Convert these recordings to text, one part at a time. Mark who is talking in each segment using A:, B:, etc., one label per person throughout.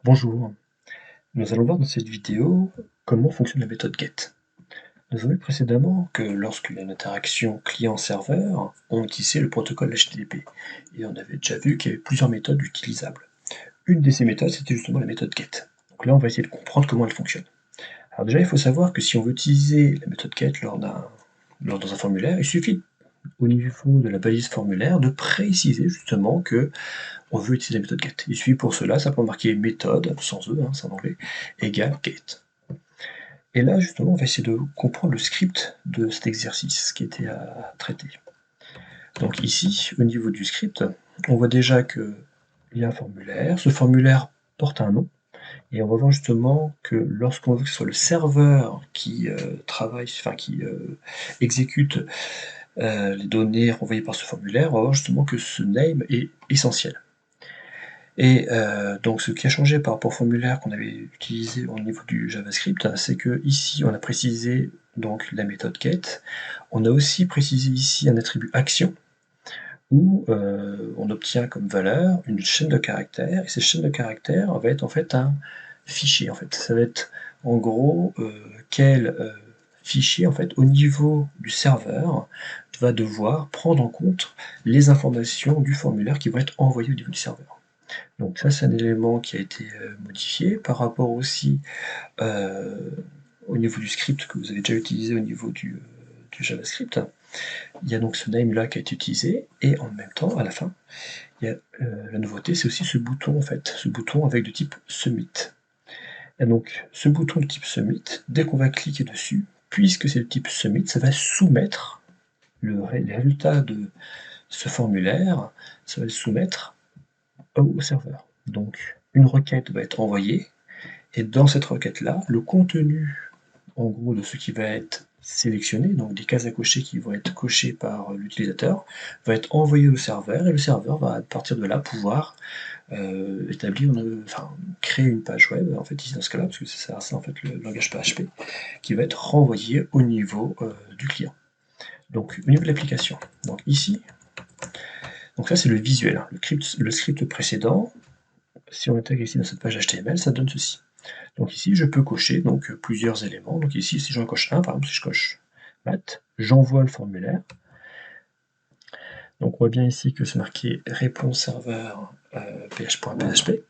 A: Bonjour, nous allons voir dans cette vidéo comment fonctionne la méthode GET. Nous avons vu précédemment que lorsqu'il y a une interaction client-serveur, on utilisait le protocole HTTP et on avait déjà vu qu'il y avait plusieurs méthodes utilisables. Une de ces méthodes, c'était justement la méthode GET. Donc là, on va essayer de comprendre comment elle fonctionne. Alors déjà, il faut savoir que si on veut utiliser la méthode GET dans un formulaire, il suffit au niveau de la balise formulaire de préciser justement que on veut utiliser la méthode GET. Il suffit pour cela simplement marquer méthode, sans E, c'est en anglais, égale GET. Et là, justement, on va essayer de comprendre le script de cet exercice qui était à traiter. Donc ici, au niveau du script, on voit déjà qu'il y a un formulaire. Ce formulaire porte un nom. Et on va voir justement que lorsqu'on veut que ce soit le serveur qui exécute les données renvoyées par ce formulaire, on va voir justement que ce name est essentiel. Et donc ce qui a changé par rapport au formulaire qu'on avait utilisé au niveau du JavaScript, c'est que ici on a précisé donc la méthode get. On a aussi précisé ici un attribut action où on obtient comme valeur une chaîne de caractères, et cette chaîne de caractères va être en fait un fichier. En fait. Ça va être en gros quel fichier en fait, au niveau du serveur va devoir prendre en compte les informations du formulaire qui vont être envoyées au niveau du serveur. Donc ça, c'est un élément qui a été modifié par rapport aussi euh, au niveau du script que vous avez déjà utilisé au niveau du JavaScript. Il y a donc ce name là qui a été utilisé, et en même temps, à la fin, il y a, la nouveauté, c'est aussi ce bouton en fait, ce bouton avec de type submit. Et donc ce bouton de type submit, dès qu'on va cliquer dessus, puisque c'est de type submit, ça va soumettre les résultats de ce formulaire, ça va le soumettre au serveur. Donc une requête va être envoyée, et dans cette requête-là, le contenu en gros de ce qui va être sélectionné, donc des cases à cocher qui vont être cochées par l'utilisateur, va être envoyé au serveur, et le serveur va à partir de là pouvoir créer une page web, en fait ici dans ce cas-là, parce que c'est ça en fait le langage PHP, qui va être renvoyé au niveau du client. Donc au niveau de l'application. Donc ici, donc ça c'est le visuel, hein. Le script précédent, si on intègre ici dans cette page HTML, ça donne ceci. Donc ici, je peux cocher donc plusieurs éléments. Donc ici, si j'en coche un, par exemple, si je coche maths, j'envoie le formulaire. Donc on voit bien ici que c'est marqué réponse serveur ph.php.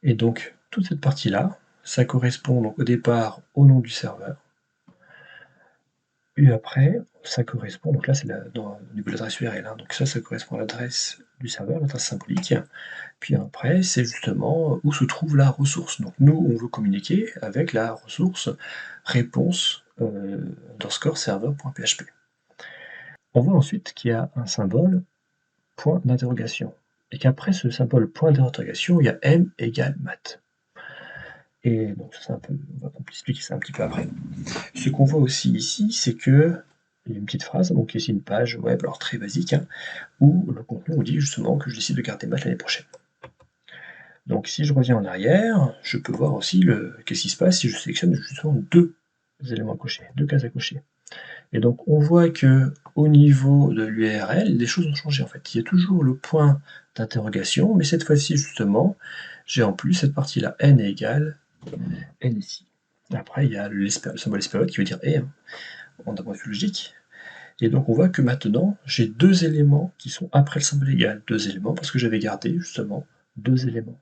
A: Et donc toute cette partie-là, ça correspond donc au départ au nom du serveur. Et après, ça correspond, donc là c'est au niveau de l'adresse URL, hein, donc ça correspond à l'adresse du serveur, l'adresse symbolique. Puis après, c'est justement où se trouve la ressource. Donc nous, on veut communiquer avec la ressource réponse underscore serveur.php. On voit ensuite qu'il y a un symbole point d'interrogation, et qu'après ce symbole point d'interrogation, il y a m égale math. Et donc ça, on va expliquer ça un petit peu après. Ce qu'on voit aussi ici, c'est que il y a une petite phrase, donc ici une page web, alors très basique, hein, où le contenu on dit justement que je décide de garder maths l'année prochaine. Donc si je reviens en arrière, je peux voir aussi qu'est-ce qui se passe si je sélectionne justement deux éléments à cocher, deux cases à cocher. Et donc on voit que au niveau de l'URL, les choses ont changé en fait. Il y a toujours le point d'interrogation, mais cette fois-ci justement, j'ai en plus cette partie-là, n égale n ici. Après, il y a le symbole espérate qui veut dire et, en d'un point de vue logique. Et donc on voit que maintenant, j'ai deux éléments qui sont après le symbole égal. Deux éléments parce que j'avais gardé justement deux éléments.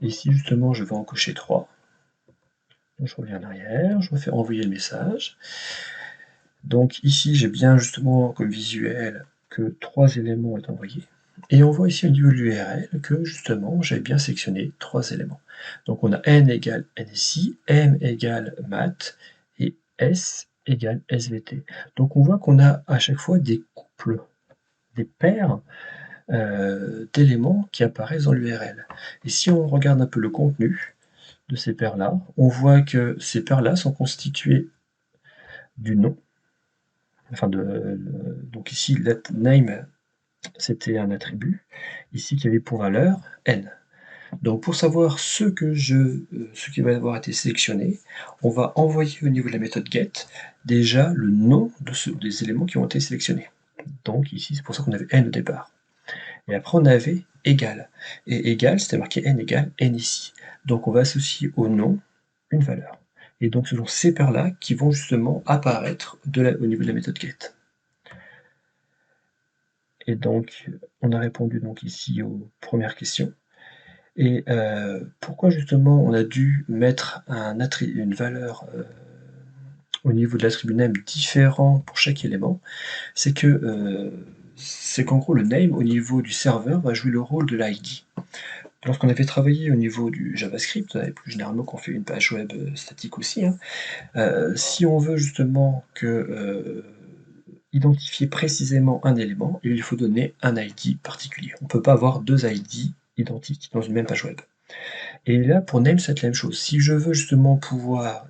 A: Et ici justement, je vais en cocher 3. Donc je reviens en arrière, je refais envoyer le message. Donc ici, j'ai bien justement comme visuel que 3 éléments ont été envoyés. Et on voit ici au niveau de l'URL que justement, j'avais bien sélectionné 3 éléments. Donc on a n égale NSI, m égale math et s égale SVT. Donc on voit qu'on a à chaque fois des couples, des paires d'éléments qui apparaissent dans l'URL. Et si on regarde un peu le contenu de ces paires-là, on voit que ces paires-là sont constituées du nom, donc ici, let name, c'était un attribut, ici qui avait pour valeur n. Donc pour savoir ce qui va avoir été sélectionné, on va envoyer au niveau de la méthode get déjà le nom des éléments qui ont été sélectionnés. Donc ici, c'est pour ça qu'on avait n au départ. Et après, on avait égal. Et égal, c'était marqué n égale n ici. Donc on va associer au nom une valeur. Et donc ce sont ces paires-là qui vont justement apparaître au niveau de la méthode get. Et donc on a répondu donc ici aux premières questions. Et pourquoi justement on a dû mettre une valeur au niveau de l'attribut name différent pour chaque élément? C'est qu'en gros le name au niveau du serveur va jouer le rôle de l'ID. Lorsqu'on avait travaillé au niveau du JavaScript, et plus généralement qu'on fait une page web statique aussi, hein, si on veut justement identifier précisément un élément, il faut donner un ID particulier. On ne peut pas avoir deux ID identiques dans une même page web. Et là, pour name, c'est la même chose. Si je veux justement pouvoir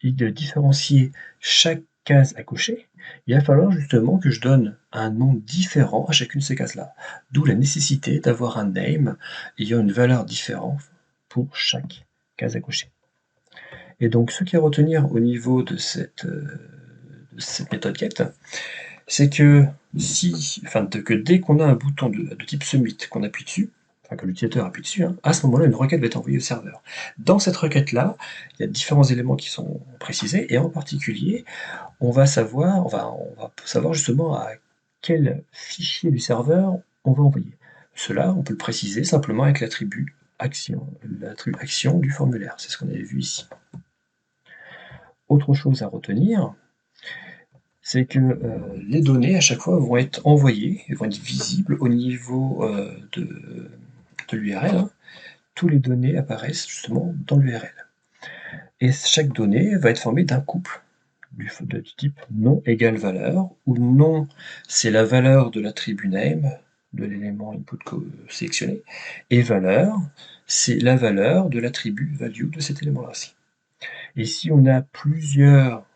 A: différencier chaque case à cocher, il va falloir justement que je donne un nom différent à chacune de ces cases-là. D'où la nécessité d'avoir un name ayant une valeur différente pour chaque case à cocher. Et donc, ce qu'il y a à retenir au niveau de cette méthode get, c'est que dès qu'on a un bouton de type submit, qu'on appuie dessus, enfin que l'utilisateur appuie dessus, hein, à ce moment-là, une requête va être envoyée au serveur. Dans cette requête-là, il y a différents éléments qui sont précisés, et en particulier, on va savoir justement à quel fichier du serveur on va envoyer. Cela, on peut le préciser simplement avec l'attribut action du formulaire. C'est ce qu'on avait vu ici. Autre chose à retenir, c'est que les données, à chaque fois, vont être envoyées, vont être visibles au niveau de l'URL. Hein. Toutes les données apparaissent justement dans l'URL. Et chaque donnée va être formée d'un couple du type nom égale valeur, où nom, c'est la valeur de l'attribut name, de l'élément input sélectionné, et valeur, c'est la valeur de l'attribut value de cet élément-là aussi. Et si on a plusieurs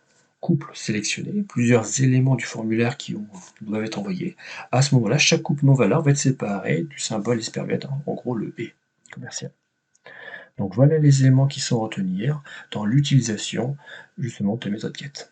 A: couples sélectionnés, plusieurs éléments du formulaire qui doivent être envoyés, à ce moment-là, chaque couple non-valeur va être séparé du symbole hyperviète, hein, en gros le et commercial. Donc voilà les éléments qui sont à retenir dans l'utilisation justement de méthode get.